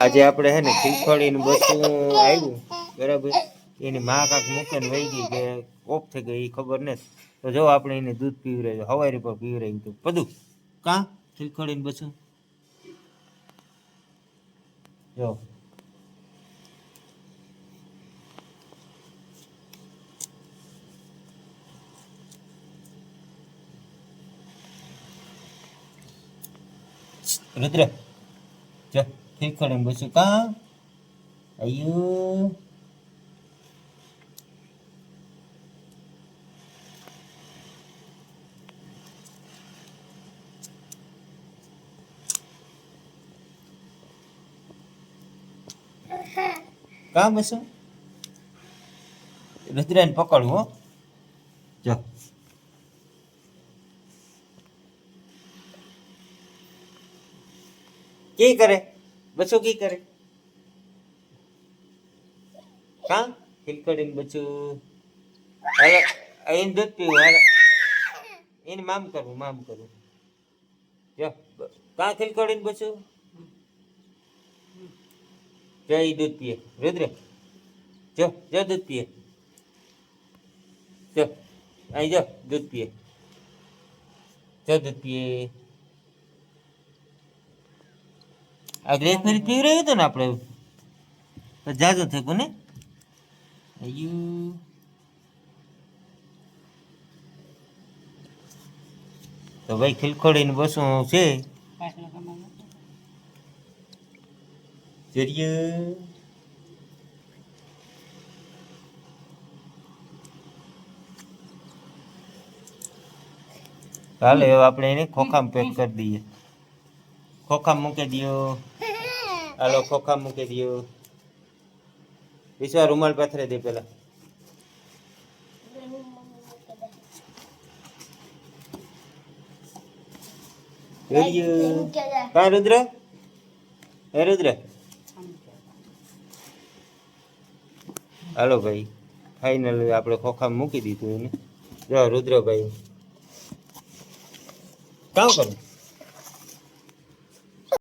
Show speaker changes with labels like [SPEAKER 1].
[SPEAKER 1] આજે આપણે હે ને ખીલખોડીને બસું આવ્યું બરાબર. એની માં કાંક મૂકે ને વહી ગઈ કે ઓફ થઈ ગઈ એ ખબર નથી. તો જો આપણે એને દૂધ પીવરાયું, હવારી પર પીવરાયું હતું બધું. કાં ખીલખોડીને બસું જો રુદ્ર જો ખીલખોડીને બસું કાં આયુ. કાં બસું રુદ્રને પકડવું હો. જો કી કરે બસું કી કરે કાં ખીલખોડીને બસું. હાલો એને દૂધ પીવું હાલો. એને મામ કરવું જો કાં ખીલખોડીને બસું. જો એ દૂધ પીએ રુદ્ર. જો જો દૂધ પીએ. જો અહીં જો દૂધ પીએ. જો દૂધ પીએ. આગળ એક ફેરી પીવરાયું હતું ને આપણે તો જાજો થયું ને. તો ભાઈ ખીલખોડીને બસું છે જરીએ. હાલો હવે આપણે એને ખોખામાં પેક કરી દઈએ. ખોખામાં મૂકી દો. હાલો ખોખામાં મૂકી દો. વિશ્વા રૂમાલ પાથરે દે પેલા. કા રુદ્ર હે રુદ્ર. હાલો ભાઈ ફાઇનલ આપણે ખોખામાં મૂકી દીધું એને. જો રુદ્રભાઈ કામ કરું.